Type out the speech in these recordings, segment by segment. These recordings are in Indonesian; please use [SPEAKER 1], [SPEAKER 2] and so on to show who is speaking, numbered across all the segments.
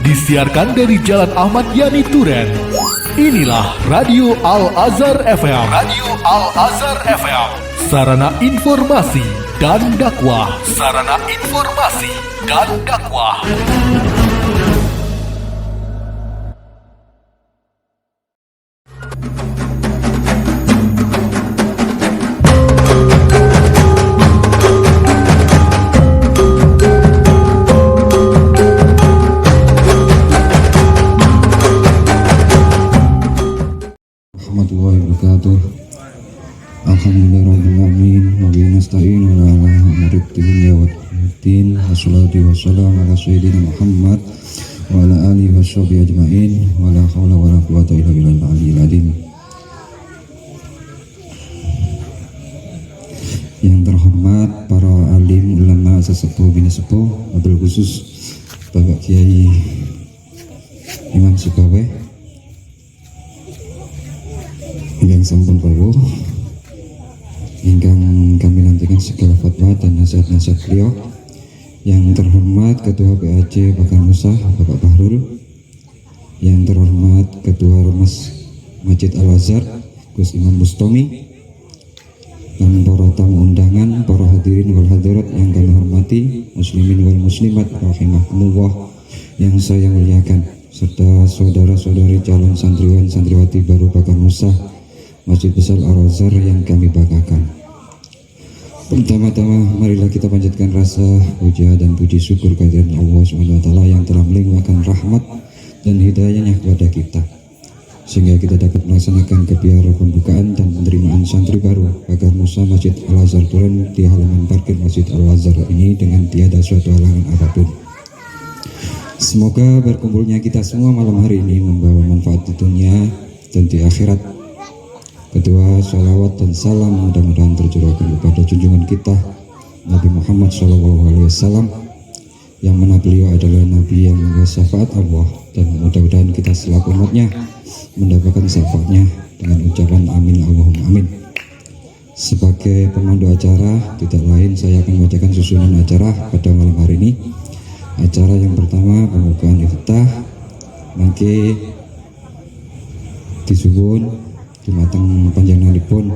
[SPEAKER 1] disiarkan dari Jalan Ahmad Yani Turen. Inilah Radio Al-Azhar FM. Radio Al-Azhar FM. Sarana informasi dan dakwah. Sarana informasi dan dakwah.
[SPEAKER 2] Warahmatullahi wabarakatuh. Alhamdulillahirrahmanirrahim. Wa bihi nasta'in wa ala umuri dunya waddin. Wassalatu wassalamu ala sayyidina Muhammad wa ala alihi washabihi ajma'in. Wa la hawla wa la quwwata illa billahil aliyyil azim. Yang terhormat para alim, ulama, sesepuh, bini sepuh, wabil khusus Bapak Kiai Imam Sibaweh yang sampun rawuh, ingkang kami nantikan segala fatwa dan nasihat-nasihat beliau. Yang terhormat Ketua PAC Bakar Nusa Bapak Bahrul, yang terhormat Ketua Ormas Masjid Al-Azhar Gus Imam Bustomi, dan para tamu undangan, para hadirin wal hadirat yang kami hormati, muslimin wal muslimat rahimahumullah yang saya muliakan, serta saudara-saudari calon santriwan santriwati baru Bakar Nusa Masjid Besar Al-Azhar yang kami banggakan. Pertama-tama marilah kita panjatkan rasa puja dan puji syukur kehadirat Allah SWT yang telah melimpahkan rahmat dan hidayahnya kepada kita, sehingga kita dapat melaksanakan kebiara pembukaan dan penerimaan santri baru Bakar Nusa Masjid Al-Azhar Turen di halaman parkir Masjid Al-Azhar ini dengan tiada suatu halangan apapun. Semoga berkumpulnya kita semua malam hari ini membawa manfaat di dunia dan di akhirat. Kedua, salawat dan salam mudah-mudahan tercurahkan kepada junjungan kita Nabi Muhammad SAW, yang mana beliau adalah Nabi yang membawa syafaat Allah, dan mudah-mudahan kita selaku umatnya mendapatkan syafaatnya dengan ucapan amin Allahumma amin. Sebagai pemandu acara, tidak lain saya akan membacakan susunan acara pada malam hari ini. Acara yang pertama pembukaan iftitah, mangke disuwun dumateng panjenenganipun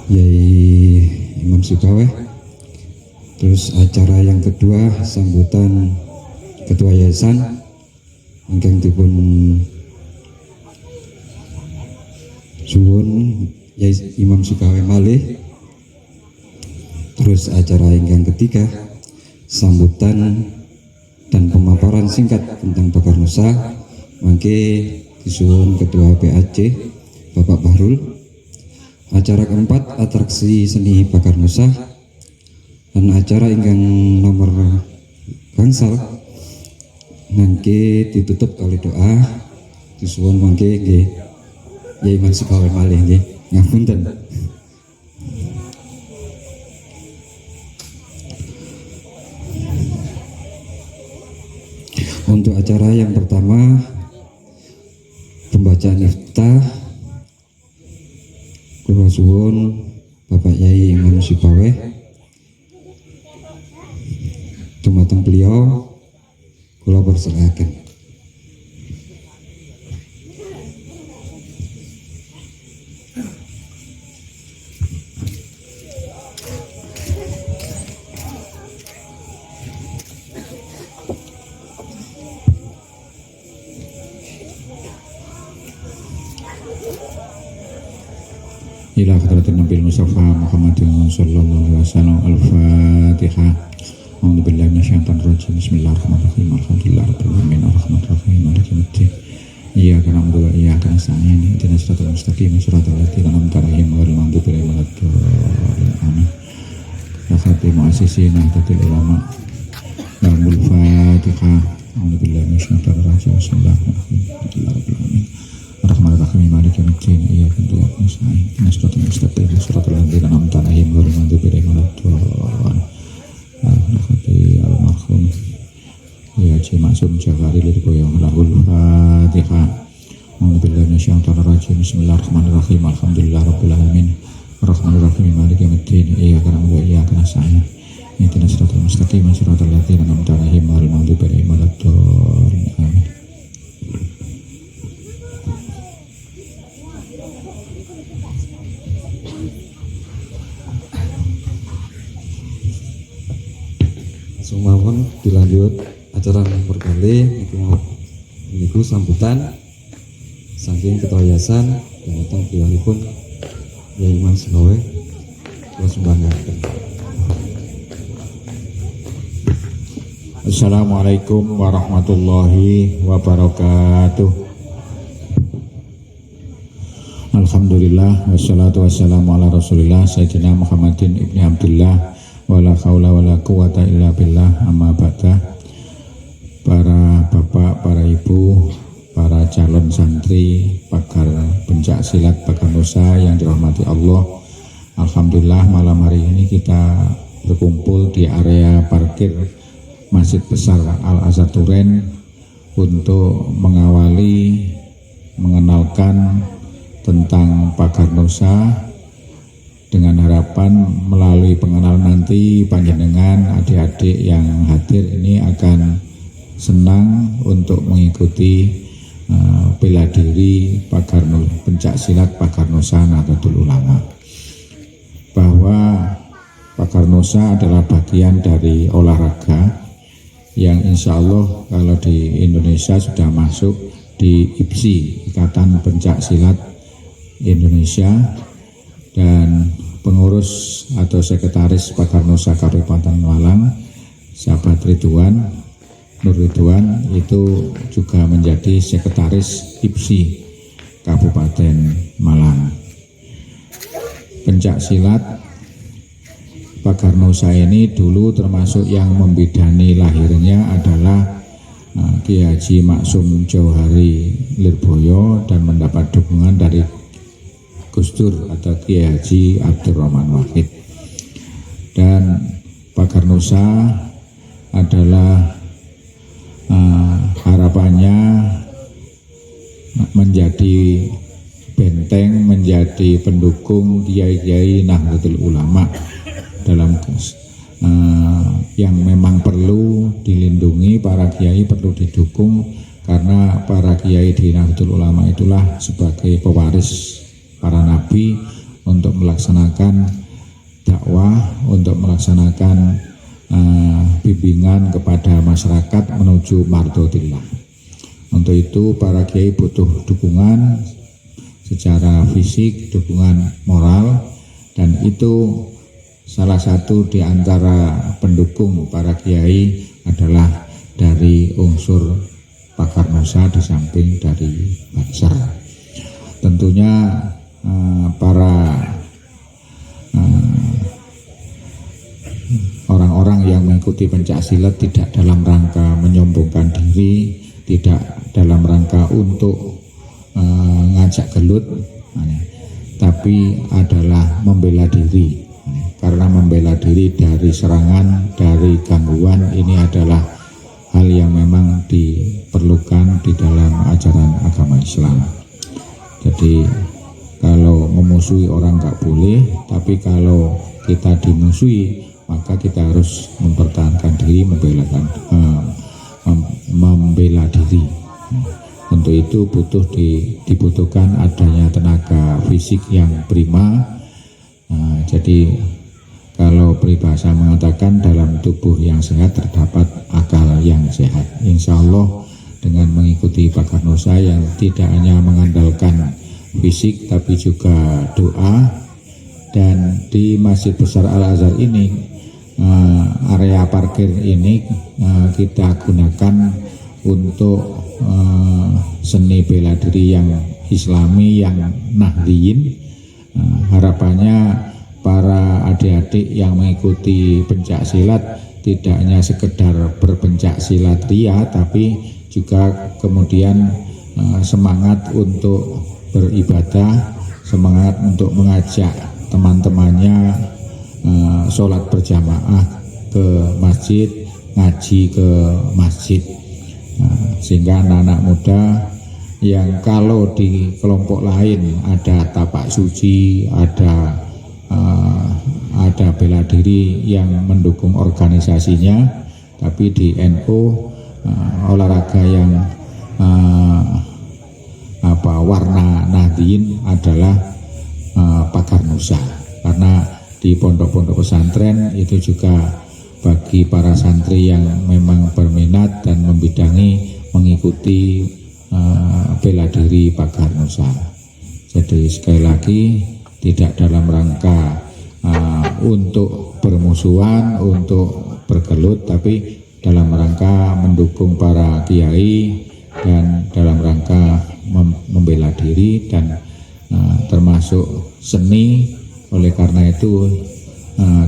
[SPEAKER 2] Yai Imam Sibaweh. Terus acara yang kedua sambutan Ketua Yayasan ingkang dipun suwun Yai Imam Sibaweh malih. Terus acara ingkang ketiga sambutan dan pemaparan singkat tentang Bakar Nusa, mangke disuwun Ketua PAC Bapak Bahrul. Acara keempat atraksi seni Bakar Nusa, dan acara ingkang nomor gangsal mangke ditutup kali doa disuwun mangke nggih Yai Imam Sibaweh malih nggih, ngapunten. Untuk acara yang pertama pembacaan iftitah, kula suwun Bapak Yai Imam Sibaweh dumateng beliau kula persilakan. Ila hadratin Nabi Mustafa Muhammadin sallallahu alaihi wasallam. Al-Fatihah. A'udzu billahi minasyaitonir rajim. Bismillahirrahmanirrahim. Alhamdulillahirabbil alamin arrahmanir rahim maliki yaumiddin. Iyyaka na'budu wa iyyaka nasta'in. Ihdinas siratal mustaqim siratal ladzina an'amta 'alaihim ghairil maghdubi 'alaihim waladdallin. Amin. Ya khatib mu'assisin Nahdlatul Ulama. Al-Fatihah. A'udzu billahi minasyaitonir rajim. Bismillahirrahmanirrahim. Alhamdulillahirabbil alamin. Ar-Rahmanir-Rahim Maliki Yaumiddin. Iyyaka na'budu wa iyyaka nasta'in. Ihdinas siratal mustaqim siratal ladzina an'amta 'alaihim ghairil maghdubi 'alaihim waladdallin. Al-Khatib almarhum Ya Haji Maksum Jafari Lirboyong lahul Fatihah. A'udzu billahi minasyaitonir rajim. Bismillahirrahmanirrahim. Alhamdulillahirabbil alamin. Ar-Rahmanir-Rahim Maliki Yaumiddin. Iyyaka na'budu wa iyyaka nasta'in. Ihdinas siratal mustaqim siratal ladzina an'amta 'alaihim ghairil maghdubi 'alaihim waladdallin.
[SPEAKER 3] dilanjut acara berkali niku sambutan saking ketua yayasan datang pun Yai Iman Segawe kula sumbangaken.
[SPEAKER 2] Assalamualaikum warahmatullahi wabarakatuh. Alhamdulillah wassalatu wassalamu ala Rasulillah Sayyidina Muhammadin ibni Abdullah wala haula wala quwata illa billah, amma ba'da. Para bapak, para ibu, para calon santri pakar pencak silat pakar nusa yang dirahmati Allah, alhamdulillah malam hari ini kita berkumpul di area parkir Masjid Besar Al-Azhar Duren untuk mengawali mengenalkan tentang pakar nusa, dengan harapan melalui pengenalan nanti panjenengan adik-adik yang hadir ini akan senang untuk mengikuti bela diri pakar pencak silat pakar nusa Nahdlatul Ulama, bahwa pakar nusa adalah bagian dari olahraga yang insya Allah kalau di Indonesia sudah masuk di IPSI, Ikatan Pencak Silat Indonesia, dan pengurus atau sekretaris pakar nusa Kabupaten Malang, sahabat Nur Ridwan itu juga menjadi sekretaris IPSI Kabupaten Malang. Pencak silat pakar nusa ini dulu termasuk yang membidani lahirnya adalah Kiai Haji Maksum Jauhari Lirboyo dan mendapat dukungan dari Gus Dur atau Kiai Haji Abdurrahman Wahid. Dan pakar nusa adalah harapannya menjadi benteng, menjadi pendukung kiai-kiai Nahdlatul Ulama dalam yang memang perlu dilindungi. Para kiai perlu didukung karena para kiai di Nahdlatul Ulama itulah sebagai pewaris para nabi untuk melaksanakan dakwah, untuk melaksanakan bimbingan kepada masyarakat menuju mardhatillah. Untuk itu para kiai butuh dukungan secara fisik, dukungan moral, dan itu salah satu di antara pendukung para kiai adalah dari unsur pakar nusa di samping dari Banser. Tentunya para orang-orang yang mengikuti pencak silat tidak dalam rangka menyombongkan diri, tidak dalam rangka untuk ngajak gelut, tapi adalah membela diri. Karena membela diri dari serangan, dari gangguan, ini adalah hal yang memang diperlukan di dalam ajaran agama Islam. Jadi kalau memusuhi orang nggak boleh, tapi kalau kita dimusuhi maka kita harus mempertahankan diri, membela diri. Untuk itu dibutuhkan adanya tenaga fisik yang prima. Jadi kalau peribahasa mengatakan dalam tubuh yang sehat terdapat akal yang sehat. Insya Allah dengan mengikuti pakar nusa yang tidak hanya mengandalkan fisik tapi juga doa, dan di Masjid Besar Al-Azhar ini area parkir ini kita gunakan untuk seni bela diri yang islami, yang nahdiyin. Harapannya para adik-adik yang mengikuti pencak silat tidak hanya sekedar berpencak silat ria, tapi juga kemudian semangat untuk beribadah, semangat untuk mengajak teman-temannya sholat berjamaah ke masjid, ngaji ke masjid, sehingga anak-anak muda yang kalau di kelompok lain ada tapak suci, ada bela diri yang mendukung organisasinya, tapi di NU olahraga yang warna Nahdien adalah pakar nusa, karena di pondok-pondok pesantren itu juga bagi para santri yang memang berminat dan membidangi mengikuti bela diri Pagar Nusa. Jadi sekali lagi tidak dalam rangka untuk bermusuhan, untuk bergelut, tapi dalam rangka mendukung para kiai dan dalam rangka membela diri dan termasuk seni. Oleh karena itu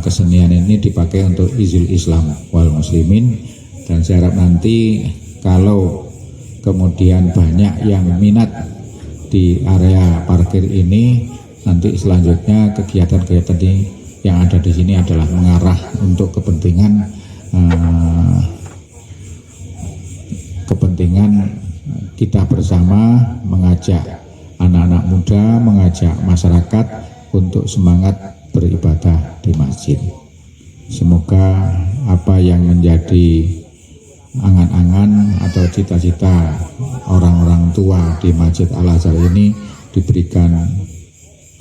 [SPEAKER 2] kesenian ini dipakai untuk izul Islam wal muslimin, dan saya harap nanti kalau kemudian banyak yang minat di area parkir ini, nanti selanjutnya kegiatan-kegiatan yang ada di sini adalah mengarah untuk kepentingan kita bersama, mengajak anak-anak muda, mengajak masyarakat untuk semangat beribadah di masjid. Semoga apa yang menjadi angan-angan atau cita-cita orang-orang tua di Masjid Al-Azhar ini diberikan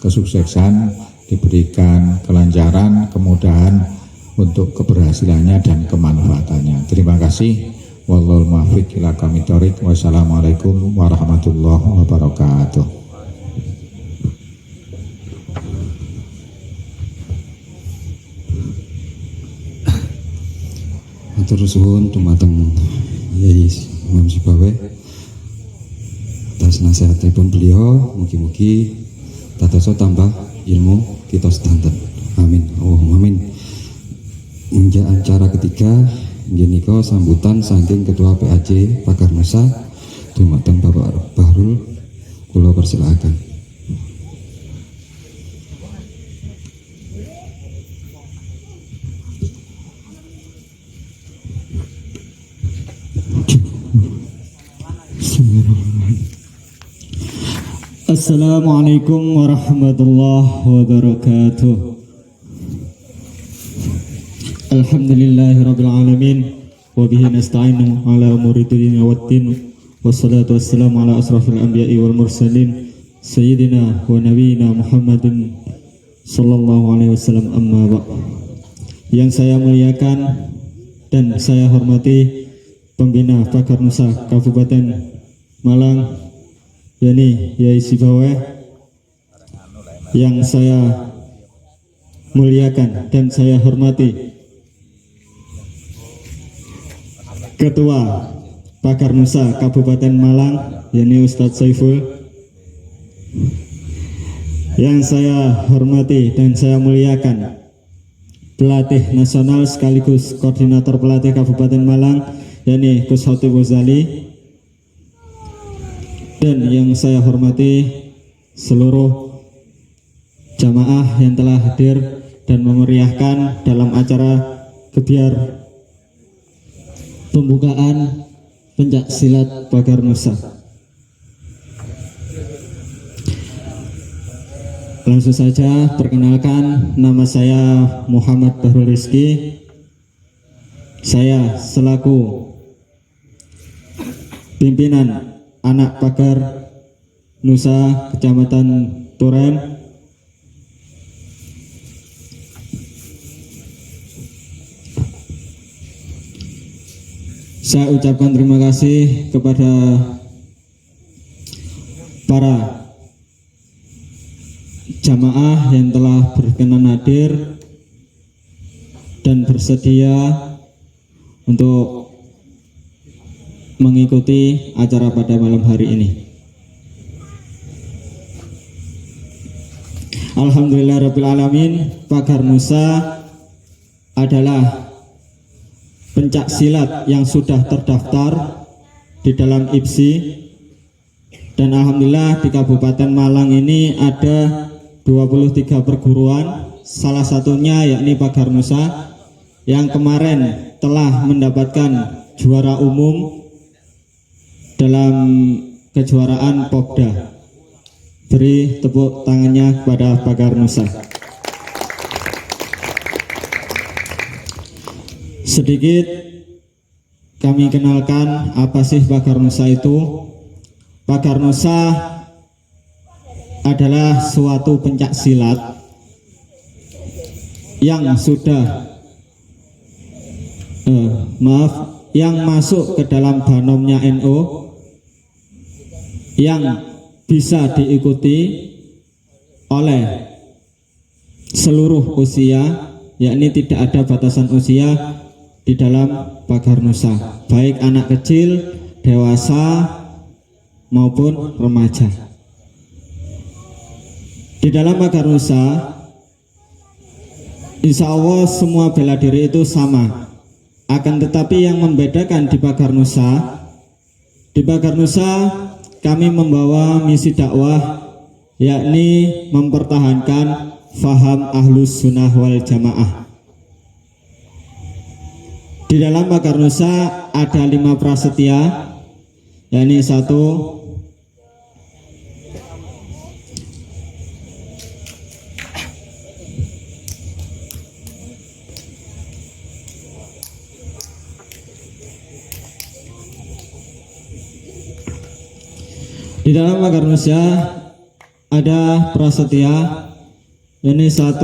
[SPEAKER 2] kesuksesan, diberikan kelancaran, kemudahan untuk keberhasilannya dan kemanfaatannya. Terima kasih. Wallahul muwaffiq ila aqwamit thoriq. Wassalamualaikum warahmatullahi wabarakatuh.
[SPEAKER 3] Matur suwun dumateng Yai Imam Sibawe atas nasihatipun beliau, mugi-mugi dadosa tambah ilmu kita sedanten. Amin. Allahumma amin. Menjak acara ketiga ngenika sambutan saking Ketua PAC Pagar Nusa dumateng Bapak Bahrul, kula persilakan.
[SPEAKER 4] Assalamualaikum warahmatullahi wabarakatuh. Alhamdulillahirabbil alamin wa bihi nasta'inu ala umuri dunya waddin, wassalatu wassalamu ala asrafil anbiya'i wal mursalin sayyidina wa nabiyina Muhammadin sallallahu alaihi wasallam, amma ba'd. Yang saya muliakan dan saya hormati pembina Pagar Nusa Kabupaten Malang, yakni Yai Sibawe, yang saya muliakan dan saya hormati Ketua Pagar Nusa Kabupaten Malang, yakni Ustadz Saiful, yang saya hormati dan saya muliakan pelatih nasional sekaligus koordinator pelatih Kabupaten Malang, yakni Gus Khotib Ghazali, dan yang saya hormati seluruh jamaah yang telah hadir dan memeriahkan dalam acara gebyar pembukaan pencak silat Pagar Nusa. Langsung saja perkenalkan, nama saya Muhammad Bahrul Rizki. Saya selaku pimpinan anak Pagar Nusa Kecamatan Turen saya ucapkan terima kasih kepada para jamaah yang telah berkenan hadir dan bersedia untuk mengikuti acara pada malam hari ini. Alhamdulillahirabbil alamin, Pagar Nusa adalah pencak silat yang sudah terdaftar di dalam IPSI, dan alhamdulillah di Kabupaten Malang ini ada 23 perguruan, salah satunya yakni Pagar Nusa yang kemarin telah mendapatkan juara umum dalam kejuaraan Popda. Beri tepuk tangannya kepada Pagar Nusa. Sedikit kami kenalkan apa sih Pagar Nusa itu. Pagar Nusa adalah suatu pencak silat yang sudah yang masuk ke dalam banomnya NU yang bisa diikuti oleh seluruh usia, yakni tidak ada batasan usia di dalam Pagar Nusa, baik anak kecil, dewasa maupun remaja. Di dalam Pagar Nusa, insya Allah semua bela diri itu sama. Akan tetapi yang membedakan di Pagar Nusa kami membawa misi dakwah, yakni mempertahankan faham Ahlus Sunnah wal Jamaah. Di dalam Pagar Nusa ada 5 prasetya, yakni 1, di dalam Pagar Nusa ada prasetya, ini 1,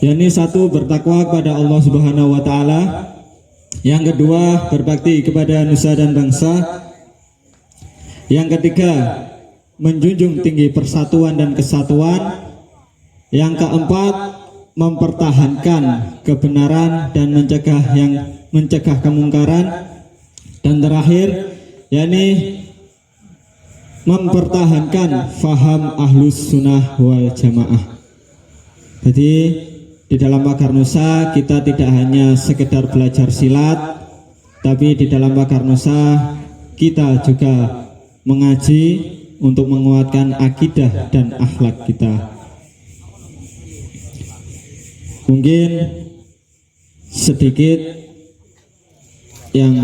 [SPEAKER 4] yakni 1 bertakwa kepada Allah Subhanahu wa taala, yang kedua berbakti kepada nusa dan bangsa, yang ketiga menjunjung tinggi persatuan dan kesatuan, yang keempat mempertahankan kebenaran dan mencegah kemungkaran, dan terakhir yakni mempertahankan faham Ahlus Sunnah wal Jamaah. Jadi di dalam Pagar Nusa kita tidak hanya sekedar belajar silat, tapi di dalam Pagar Nusa kita juga mengaji untuk menguatkan akidah dan akhlak kita. Mungkin sedikit yang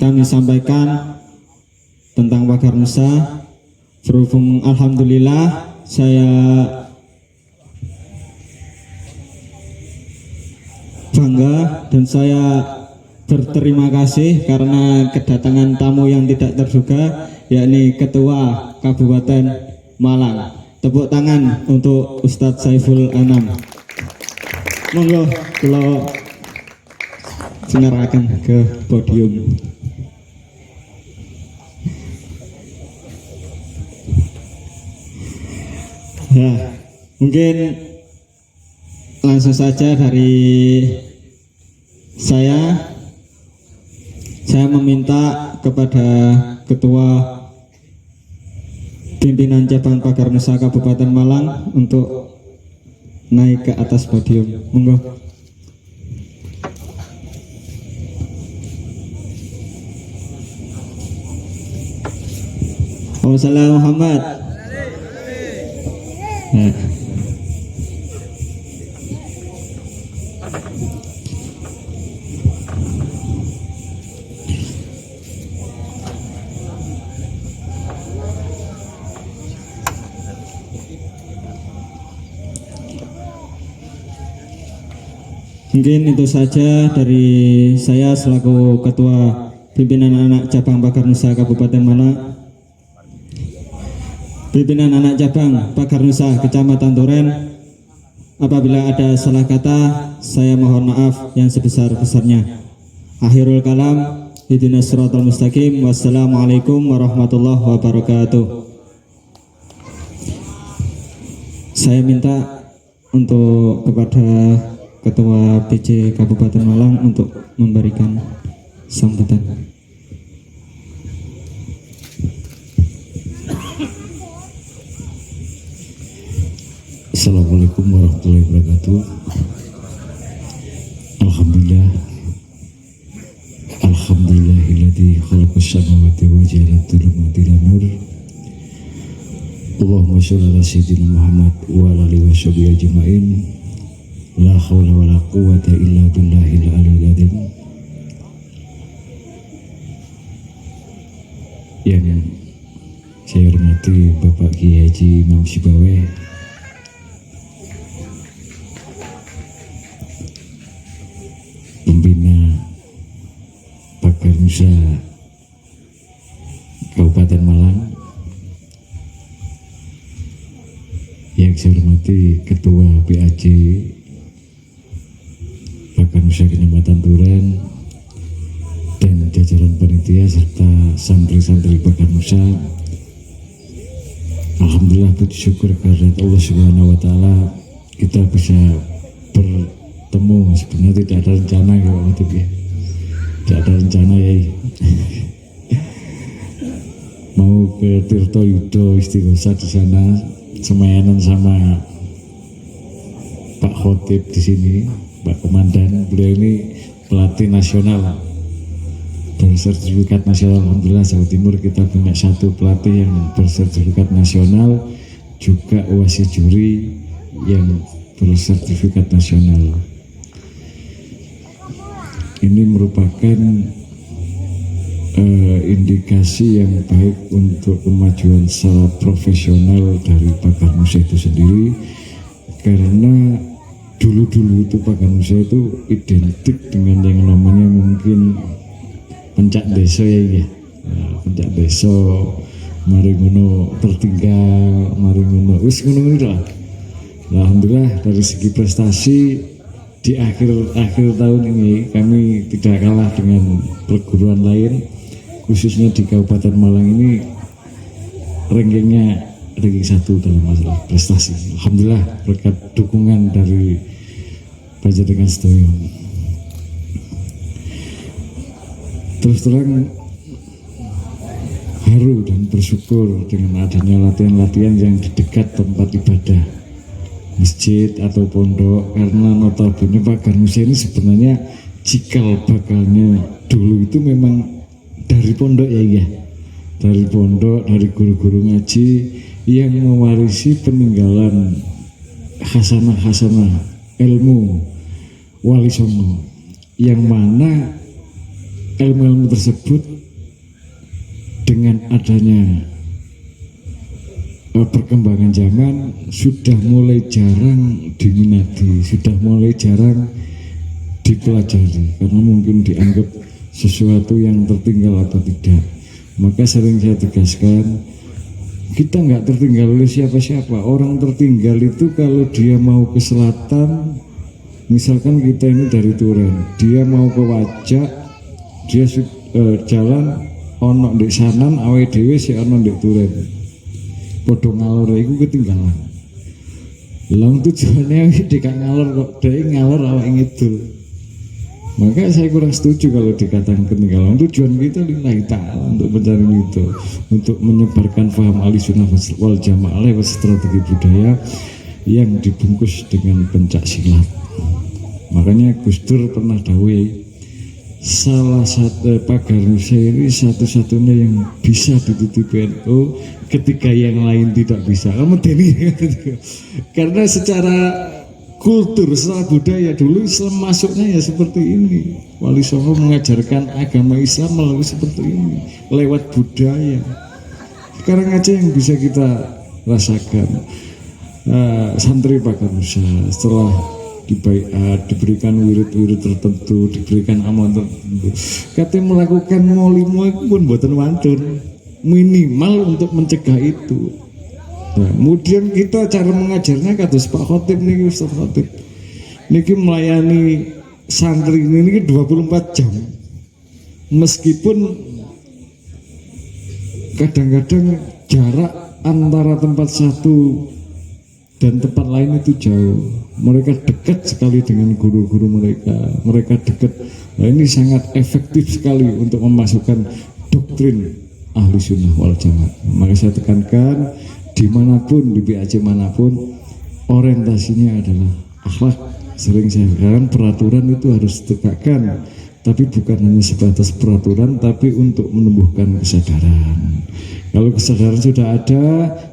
[SPEAKER 4] kami sampaikan tentang Pagar Nusa. Berhubung alhamdulillah saya bangga dan saya berterima kasih karena kedatangan tamu yang tidak terduga, yakni Ketua Kabupaten Malang. Tepuk tangan untuk Ustadz Saiful Anam. Monggo kula sinaraken ke podium. Ya, mungkin langsung saja dari saya meminta kepada Ketua Pimpinan Cabang Pagar Nusa Kabupaten Malang untuk naik ke atas podium. Monggo. Wassalamualaikum Muhammad. Mungkin itu saja dari saya selaku Ketua Pimpinan Anak Cabang Pagar Nusa Kabupaten Malang. Pimpinan Anak Cabang Pagar Nusa Kecamatan Duren. Apabila ada salah kata, saya mohon maaf yang sebesar-besarnya. Akhirul kalam, ihdinas siratal mustaqim. Wassalamualaikum warahmatullahi wabarakatuh. Saya minta untuk kepada Ketua PC Kabupaten Malang untuk memberikan sambutan.
[SPEAKER 2] Assalamualaikum warahmatullahi wabarakatuh. Alhamdulillah. Alhamdulillahilladzi khalaqas samawati wa ja'ala adh-dhulumati wan nur. Allahumma sholli ala sayyidina Muhammad wa ala alihi washabihi ajmain. La haula wala quwwata illa billahil aliyyil azim. Yang saya hormati Bapak Kiai Haji Imam Sibawe, Pembina Pagar Nusa
[SPEAKER 5] Kabupaten Malang, yang saya hormati Ketua BAC Bakanusa Kecamatan Duren dan jajaran panitia serta santri-santri Bakanusa. Alhamdulillah, puji syukur kehadirat Allah Subhanahu wa Ta'ala, kita bisa bertemu. Sebenarnya tidak ada rencana ya Pak Khatib ya, tidak ada rencana ya. Mau ke Tirto Yudo Istighosah di sana, semayanan sama Pak Khatib di sini, Pak Komandan. Beliau ini pelatih nasional, bersertifikat nasional. Alhamdulillah Jawa Timur kita punya satu pelatih yang bersertifikat nasional, juga wasit juri yang bersertifikat nasional. Ini merupakan indikasi yang baik untuk kemajuan secara profesional dari Bakanusa itu sendiri, karena dulu-dulu itu Bakanusa itu identik dengan yang namanya mungkin pencak desa ya, pencak desa, mari ngono tertinggal, mari ngono wis ngono lah. Alhamdulillah dari segi prestasi di akhir tahun ini kami tidak kalah dengan perguruan lain, khususnya di Kabupaten Malang ini rankingnya ranking 1 dalam masalah prestasi. Alhamdulillah berkat dukungan dari Panjenengan sedaya. Terus terang haru dan bersyukur dengan adanya latihan-latihan yang di dekat tempat ibadah, masjid atau pondok, karena notabene Bakanusa ini sebenarnya cikal bakalnya dulu itu memang dari pondok ya, dari pondok, dari guru-guru ngaji yang mewarisi peninggalan hasanah-hasanah ilmu Wali Songo, yang mana ilmu-ilmu tersebut dengan adanya perkembangan zaman sudah mulai jarang diminati, sudah mulai jarang dipelajari, karena mungkin dianggap sesuatu yang tertinggal atau tidak. Maka sering saya tegaskan, kita nggak tertinggal oleh siapa-siapa. Orang tertinggal itu kalau dia mau ke selatan, misalkan kita ini dari Duren, dia mau ke Wajak, dia jalan ono ndek sanan, awe dhewe si ono ndek Duren, podo ngalor iku ketinggalan. Lang tujuannya dikak ngalor kok dhek ngalor awake ngidul. Maka saya kurang setuju kalau dikatakan ketinggalan. Tujuan kita lillahi ta'ala, untuk mencari itu, untuk menyebarkan paham Ahlussunnah wal Jamaah lewat strategi budaya yang dibungkus dengan pencak silat. Makanya Gus Dur pernah dawuh, salah satu Bakanusa ini satu-satunya yang bisa dititipi NU ketika yang lain tidak bisa. Kamu deni, karena secara kultur, secara budaya dulu Islam masuknya ya seperti ini. Wali Songo mengajarkan agama Islam melalui seperti ini, lewat budaya. Sekarang aja yang bisa kita rasakan, santri Bakanusa setelah diberikan wirid-wirid tertentu, diberikan amal tertentu, katanya melakukan molimo pun buatan wantun minimal untuk mencegah itu. Nah, kemudian kita cara mengajarnya kados Pak Khatib niki, Ustaz Khatib niki melayani santri ini 24 jam, meskipun kadang-kadang jarak antara tempat satu dan tempat lain itu jauh. Mereka dekat sekali dengan guru-guru mereka dekat. Nah, ini sangat efektif sekali untuk memasukkan doktrin Ahlussunnah wal Jamaah. Maka saya tekankan, dimanapun, di BAC manapun, orientasinya adalah akhlak. Sering saya katakan peraturan itu harus ditegakkan, tapi bukan hanya sebatas peraturan, tapi untuk menumbuhkan kesadaran. Kalau kesadaran sudah ada,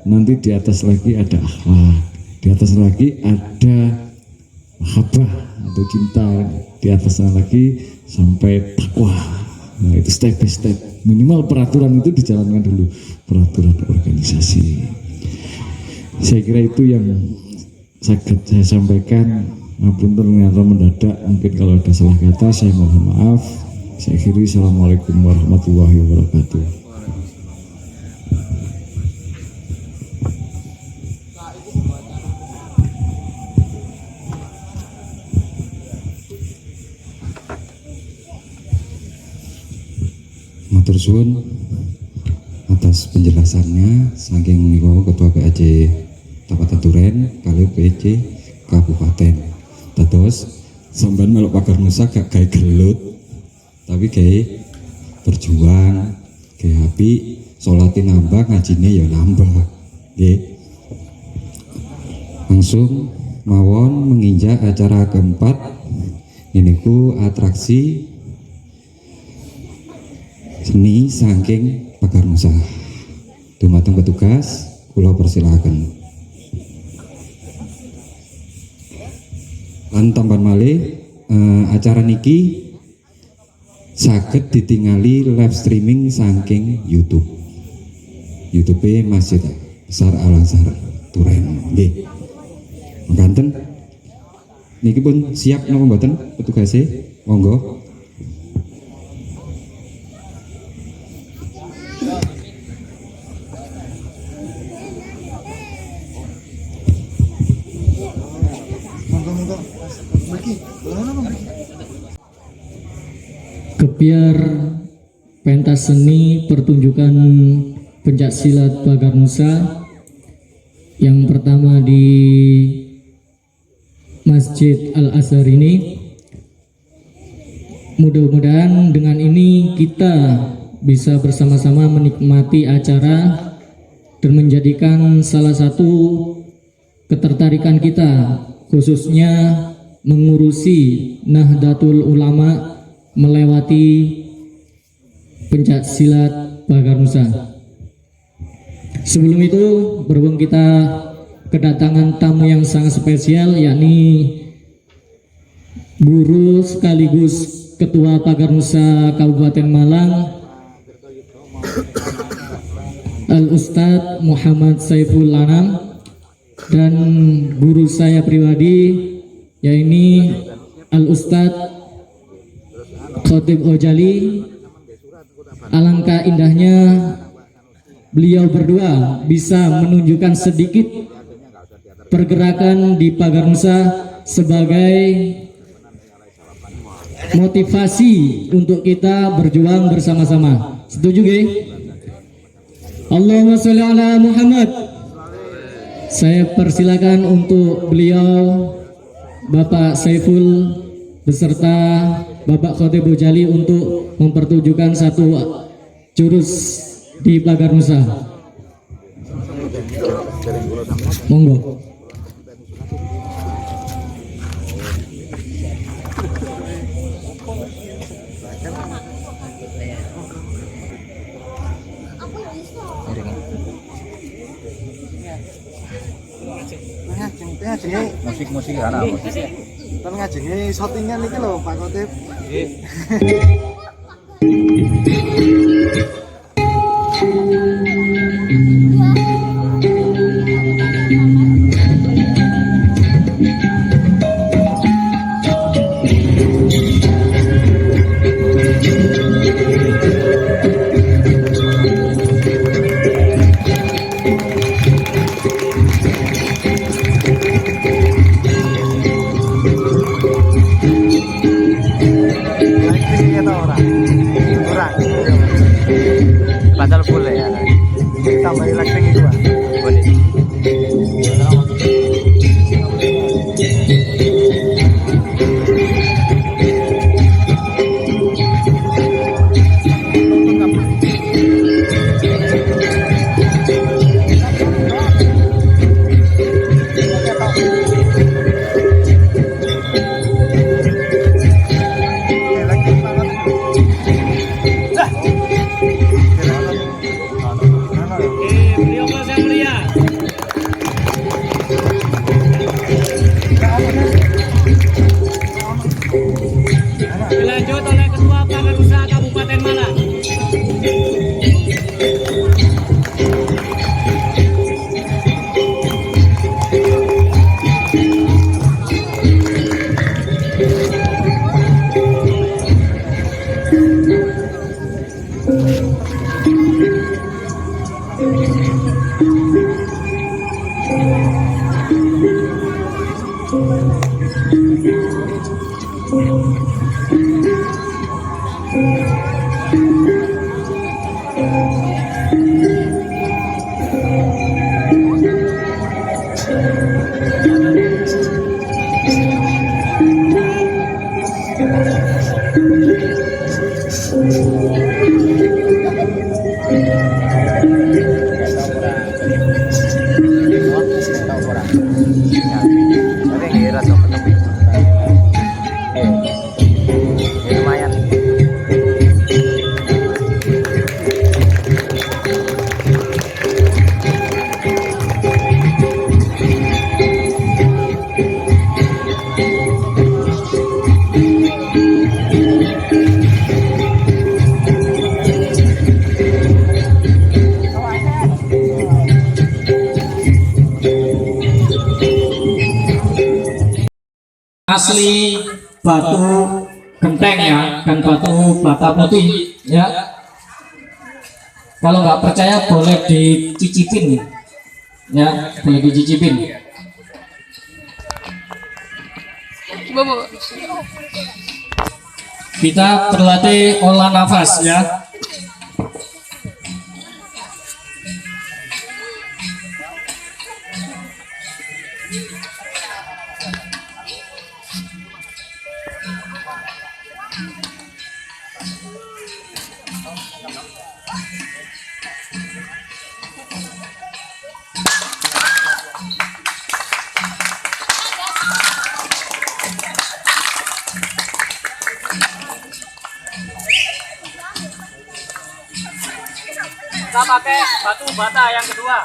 [SPEAKER 5] nanti di atas lagi ada akhlak, di atas lagi ada mahabbah atau cinta, di atasnya lagi sampai takwa. Nah, itu step by step. Minimal peraturan itu dijalankan dulu, peraturan organisasi. Saya kira itu yang sakit saya sampaikan. Maupun ternyata mendadak, mungkin kalau ada salah kata saya mohon maaf. Saya akhiri, assalamualaikum warahmatullahi wabarakatuh.
[SPEAKER 3] susun atas penjelasannya saking niku Ketua PAC Kabupaten Duren kali PAC Kabupaten. Dados sampean melok pagar nusa gak gawe gelut tapi gawe berjuang, gawe api, sholatin nambah, ngajine ya nambah. Nggih. Langsung mawon menginjak acara keempat niku atraksi seni saking pagar nusa. Dumateng petugas kula persilakan. Lan tambahan malih acara niki saged ditingali live streaming saking YouTube Masjid Besar Al Azhar Duren. Nggih. Mangkanten niki pun siap napa mboten petugase? Monggo.
[SPEAKER 4] Kebiar pentas seni pertunjukan pencak silat pagar nusa yang pertama di Masjid Al Azhar ini. Mudah-mudahan dengan ini kita bisa bersama-sama menikmati acara dan menjadikan salah satu ketertarikan kita khususnya mengurusi Nahdlatul Ulama melewati pencak silat pagar nusa. Sebelum itu berhubung kita kedatangan tamu yang sangat spesial, yakni guru sekaligus Ketua Pagar Nusa Kabupaten Malang, Al-Ustadz Muhammad Saiful Anam, dan guru saya pribadi yakni Al-Ustadz Khotib Ojali. Alangkah indahnya beliau berdua bisa menunjukkan sedikit pergerakan di Pagar Nusa sebagai motivasi untuk kita berjuang bersama-sama. Setuju gak? Allahumma sholli ala Muhammad. Saya persilakan untuk beliau Bapak Saiful beserta Bapak Khotib Ojali untuk mempertunjukkan satu jurus di Pagar Nusa. Monggo.
[SPEAKER 6] Musik ana musik.
[SPEAKER 7] Kan ngajengi shootingan iki lho Pak Khotib. Kurang.
[SPEAKER 8] asli batu genteng ya, dan batu bata putih ya. Kalau nggak percaya boleh dicicipin ya, boleh dicicipin. Kita berlatih olah nafas ya.
[SPEAKER 6] Kita pakai batu bata yang kedua.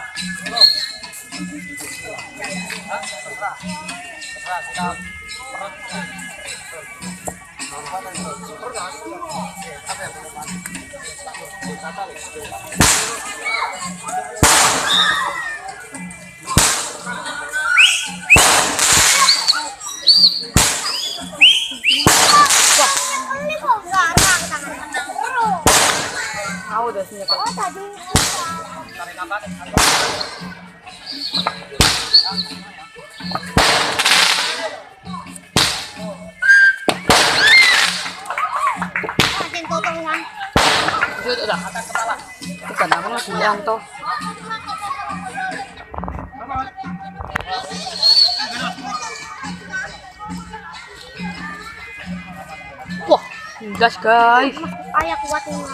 [SPEAKER 9] Wah, gas guys.
[SPEAKER 10] Ayah kuat ini.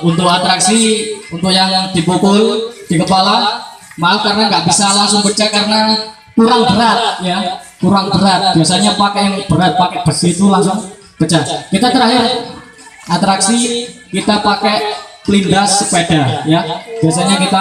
[SPEAKER 8] Untuk atraksi, untuk yang dipukul di kepala, maaf karena nggak bisa langsung pecah karena kurang berat ya, kurang berat. Biasanya pakai yang berat, pakai besi itu langsung pecah. Kita terakhir atraksi kita pakai pelindas sepeda ya. Biasanya kita